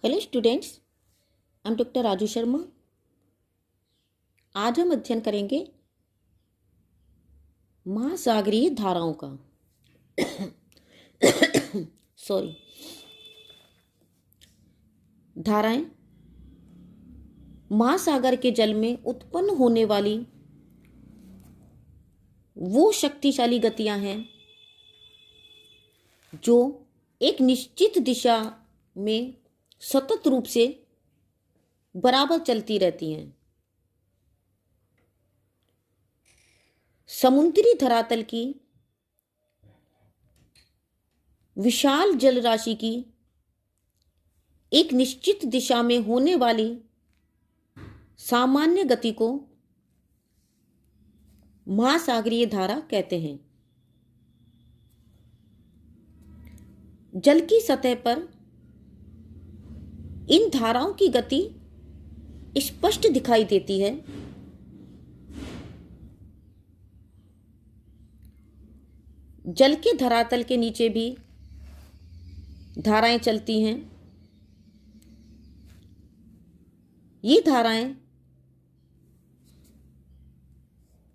Hello students, I am doctor Raju Sharma. आज हम अध्ययन करेंगे महासागरीय धाराओं का। सॉरी। धाराएं महासागर के जल में उत्पन्न होने वाली वो शक्तिशाली गतियां हैं जो एक निश्चित दिशा में सतत रूप से बराबर चलती रहती हैं। समुद्री धरातल की विशाल जल राशि की एक निश्चित दिशा में होने वाली सामान्य गति को महासागरीय धारा कहते हैं। जल की सतह पर इन धाराओं की गति स्पष्ट दिखाई देती है। जल के धरातल के नीचे भी धाराएं चलती हैं। ये धाराएं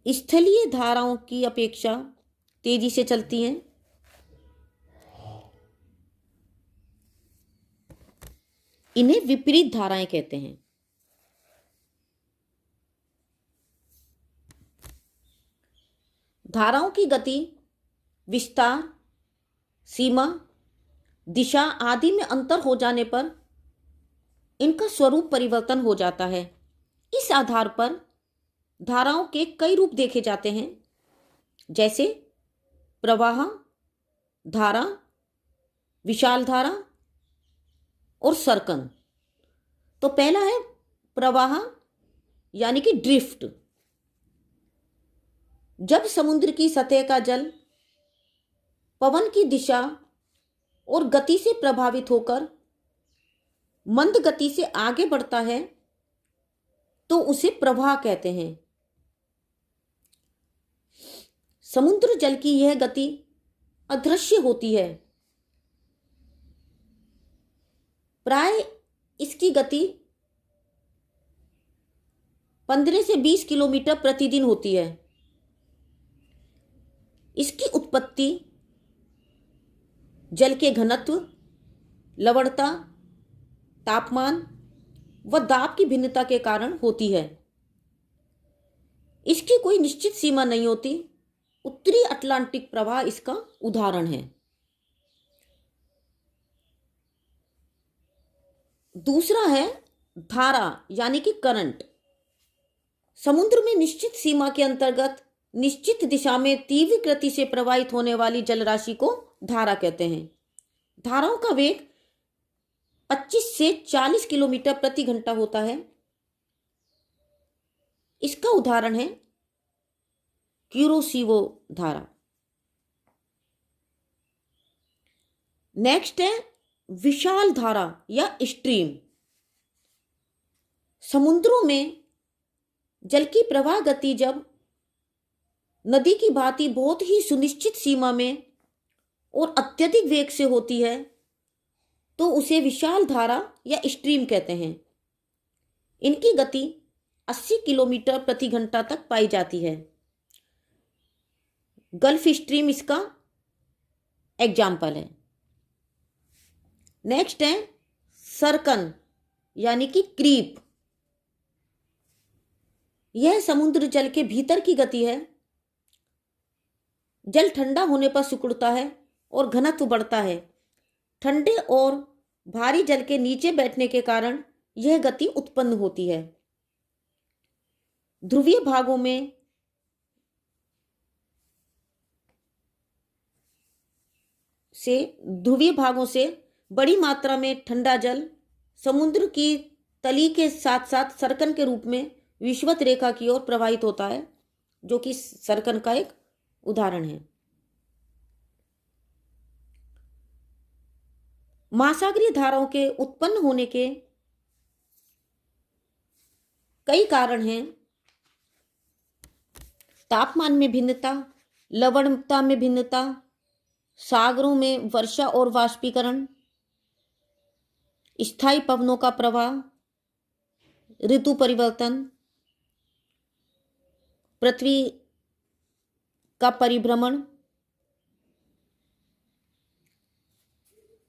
स्थलीय धाराओं की अपेक्षा तेजी से चलती हैं। इन्हें विपरीत धाराएं कहते हैं। धाराओं की गति, विस्तार, सीमा, दिशा आदि में अंतर हो जाने पर इनका स्वरूप परिवर्तन हो जाता है। इस आधार पर धाराओं के कई रूप देखे जाते हैं, जैसे प्रवाह, धारा, विशाल धारा और सर्कन। तो पहला है प्रवाह यानी कि ड्रिफ्ट। जब समुद्र की सतह का जल पवन की दिशा और गति से प्रभावित होकर मंद गति से आगे बढ़ता है तो उसे प्रवाह कहते हैं। समुद्र जल की यह गति अदृश्य होती है। प्राय इसकी गति 15 से 20 किलोमीटर प्रतिदिन होती है। इसकी उत्पत्ति जल के घनत्व, लवणता, तापमान व दाब की भिन्नता के कारण होती है। इसकी कोई निश्चित सीमा नहीं होती। उत्तरी अटलांटिक प्रवाह इसका उदाहरण है। दूसरा है धारा यानी कि करंट। समुद्र में निश्चित सीमा के अंतर्गत निश्चित दिशा में तीव्र गति से प्रवाहित होने वाली जलराशि को धारा कहते हैं। धाराओं का वेग 25 से 40 किलोमीटर प्रति घंटा होता है। इसका उदाहरण है क्यूरोसीवो धारा। नेक्स्ट है विशाल धारा या स्ट्रीम। समुद्रों में जल की प्रवाह गति जब नदी की भांति बहुत ही सुनिश्चित सीमा में और अत्यधिक वेग से होती है तो उसे विशाल धारा या स्ट्रीम कहते हैं। इनकी गति 80 किलोमीटर प्रति घंटा तक पाई जाती है। गल्फ स्ट्रीम इसका एग्जाम्पल है। नेक्स्ट है सर्कन यानी कि क्रीप। यह समुद्र जल के भीतर की गति है। जल ठंडा होने पर सिकुड़ता है और घनत्व बढ़ता है। ठंडे और भारी जल के नीचे बैठने के कारण यह गति उत्पन्न होती है। ध्रुवीय भागों से बड़ी मात्रा में ठंडा जल समुद्र की तली के साथ साथ सर्कन के रूप में विषुवत रेखा की ओर प्रवाहित होता है, जो कि सर्कन का एक उदाहरण है। महासागरीय धाराओं के उत्पन्न होने के कई कारण हैं। तापमान में भिन्नता, लवणता में भिन्नता, सागरों में वर्षा और वाष्पीकरण, स्थायी पवनों का प्रवाह, ऋतु परिवर्तन, पृथ्वी का परिभ्रमण,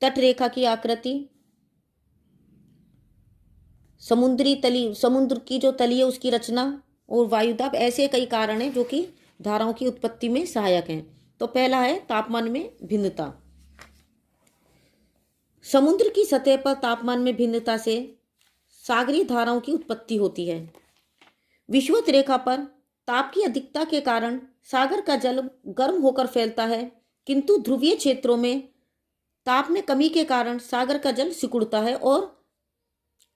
तटरेखा की आकृति, समुद्र की जो तली है उसकी रचना और वायुदाब, ऐसे कई कारण हैं जो कि धाराओं की उत्पत्ति में सहायक हैं। तो पहला है तापमान में भिन्नता। समुद्र की सतह पर तापमान में भिन्नता से सागरीय धाराओं की उत्पत्ति होती है। विषुवत रेखा पर ताप की अधिकता के कारण सागर का जल गर्म होकर फैलता है, किंतु ध्रुवीय क्षेत्रों में ताप में कमी के कारण सागर का जल सिकुड़ता है और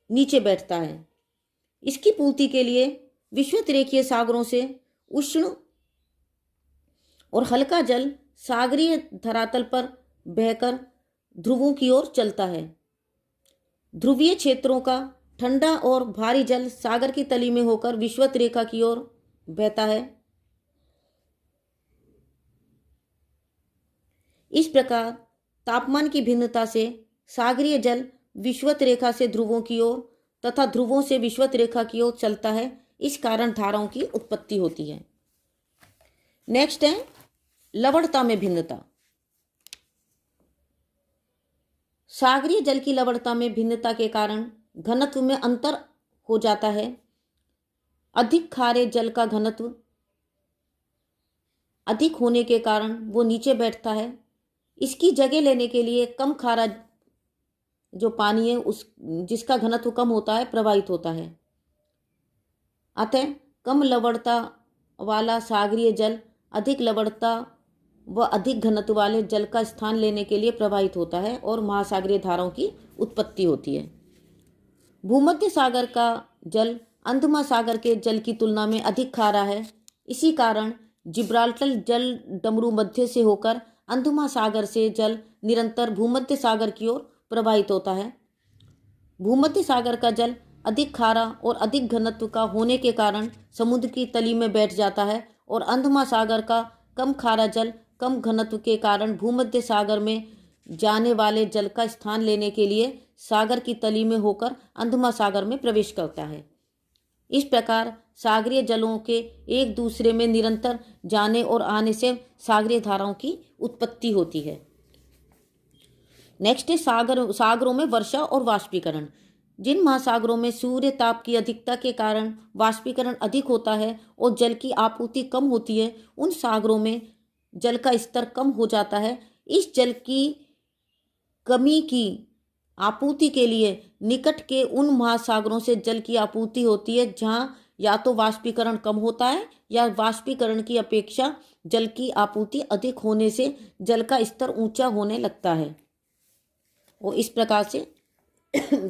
नीचे बैठता है। इसकी पूर्ति के लिए विषुवत रेखीय सागरों से उष्ण और हल्का जल सागरीय धरातल पर बहकर ध्रुवों की ओर चलता है। ध्रुवीय क्षेत्रों का ठंडा और भारी जल सागर की तली में होकर विषुवत रेखा की ओर बहता है। इस प्रकार तापमान की भिन्नता से सागरीय जल विषुवत रेखा से ध्रुवों की ओर तथा ध्रुवों से विषुवत रेखा की ओर चलता है। इस कारण धाराओं की उत्पत्ति होती है। नेक्स्ट है लवणता में भिन्नता। सागरीय जल की लवणता में भिन्नता के कारण घनत्व में अंतर हो जाता है। अधिक खारे जल का घनत्व अधिक होने के कारण वो नीचे बैठता है। इसकी जगह लेने के लिए कम खारा जो पानी है उस जिसका घनत्व कम होता है प्रवाहित होता है। अतः कम लवणता वाला सागरीय जल अधिक लवणता व अधिक घनत्व वाले जल का स्थान लेने के लिए प्रवाहित होता है और महासागरीय धाराओं की उत्पत्ति होती है। भूमध्य सागर का जल अंध महासागर के जल की तुलना में अधिक खारा है। इसी कारण जिब्राल्टर जल डमरू मध्य से होकर अंध महासागर से जल निरंतर भूमध्य सागर की ओर प्रवाहित होता है। भूमध्य सागर का जल अधिक खारा और अधिक घनत्व का होने के कारण समुद्र की तली में बैठ जाता है और अंध महासागर का कम खारा जल कम घनत्व के कारण भूमध्य सागर में जाने वाले जल का स्थान लेने के लिए सागर की तली में होकर अंध महासागर में प्रवेश करता है। इस प्रकार सागरीय जलों के एक दूसरे में निरंतर जाने और आने से सागरीय धाराओं की उत्पत्ति होती है। नेक्स्ट है सागरों में वर्षा और वाष्पीकरण। जिन महासागरों में सूर्य ताप की अधिकता के कारण वाष्पीकरण अधिक होता है और जल की आपूर्ति कम होती है, उन सागरों में जल का स्तर कम हो जाता है। इस जल की कमी की आपूर्ति के लिए निकट के उन महासागरों से जल की आपूर्ति होती है जहां या तो वाष्पीकरण कम होता है या वाष्पीकरण की अपेक्षा जल की आपूर्ति अधिक होने से जल का स्तर ऊंचा होने लगता है और इस प्रकार से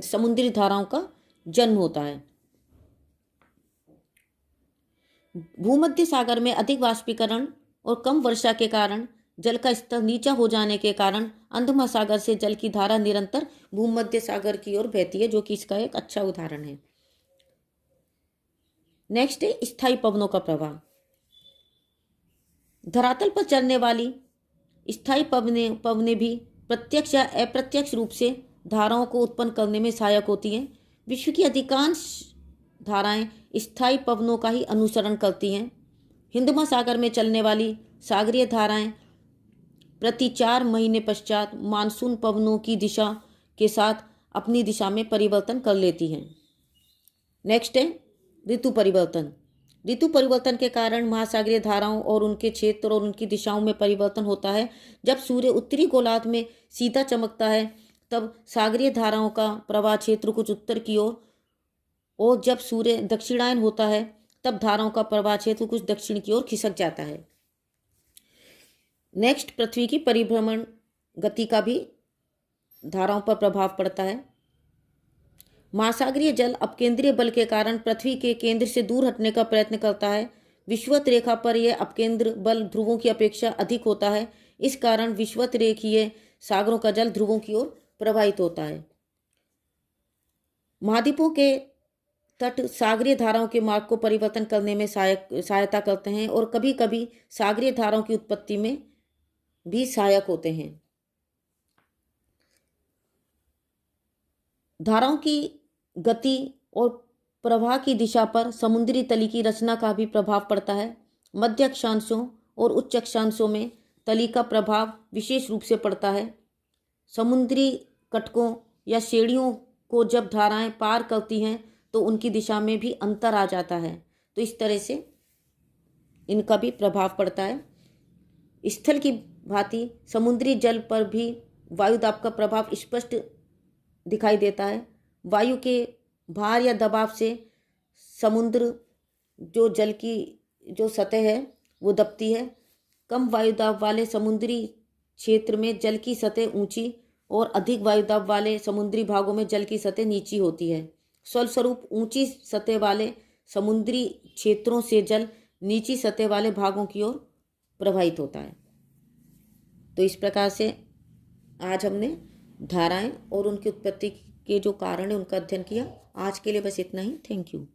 समुद्री धाराओं का जन्म होता है। भूमध्य सागर में अधिक वाष्पीकरण और कम वर्षा के कारण जल का स्तर नीचा हो जाने के कारण अंध महासागर से जल की धारा निरंतर भूमध्य सागर की ओर बहती है, जो कि इसका एक अच्छा उदाहरण है। नेक्स्ट है स्थायी पवनों का प्रवाह। धरातल पर चलने वाली स्थायी पवनें भी प्रत्यक्ष या अप्रत्यक्ष रूप से धाराओं को उत्पन्न करने में सहायक होती हैं। विश्व की अधिकांश धाराएं स्थायी पवनों का ही अनुसरण करती हैं। हिंद महासागर में चलने वाली सागरीय धाराएं प्रति 4 महीने पश्चात मानसून पवनों की दिशा के साथ अपनी दिशा में परिवर्तन कर लेती हैं। नेक्स्ट है ऋतु परिवर्तन। ऋतु परिवर्तन के कारण महासागरीय धाराओं और उनके क्षेत्र और उनकी दिशाओं में परिवर्तन होता है। जब सूर्य उत्तरी गोलार्ध में सीधा चमकता है तब सागरीय धाराओं का प्रवाह क्षेत्र कुछ उत्तर की ओर और जब सूर्य दक्षिणायन होता है तब धाराओं का प्रवाह क्षेत्र कुछ दक्षिण की ओर खिसक जाता है। नेक्स्ट पृथ्वी की परिभ्रमण गति का भी धाराओं पर प्रभाव पड़ता है। महासागरीय जल अपकेंद्रीय बल के कारण पृथ्वी के केंद्र से दूर हटने का प्रयत्न करता है। विषुवत रेखा पर यह अपकेंद्र बल ध्रुवों की अपेक्षा अधिक होता है। इस कारण विषुवत रेखीय सागरों का जल ध्रुवों की ओर प्रवाहित होता है। महाद्वीपों के तट सागरीय धाराओं के मार्ग को परिवर्तन करने में सहायता करते हैं और कभी कभी सागरीय धाराओं की उत्पत्ति में भी सहायक होते हैं। धाराओं की गति और प्रवाह की दिशा पर समुद्री तली की रचना का भी प्रभाव पड़ता है। मध्य अक्षांशों और उच्च अक्षांशों में तली का प्रभाव विशेष रूप से पड़ता है। समुद्री कटकों या शेड़ियों को जब धाराएं पार करती हैं तो उनकी दिशा में भी अंतर आ जाता है। तो इस तरह से इनका भी प्रभाव पड़ता है। स्थल की भांति समुद्री जल पर भी वायुदाब का प्रभाव स्पष्ट दिखाई देता है। वायु के भार या दबाव से समुद्र जो जल की जो सतह है वो दबती है। कम वायुदाब वाले समुद्री क्षेत्र में जल की सतह ऊंची और अधिक वायुदाब वाले समुद्री भागों में जल की सतह नीची होती है। फलस्वरूप ऊंची सतह वाले समुद्री क्षेत्रों से जल नीची सतह वाले भागों की ओर प्रवाहित होता है। तो इस प्रकार से आज हमने धाराएं और उनकी उत्पत्ति के जो कारण है उनका अध्ययन किया। आज के लिए बस इतना ही। Thank you.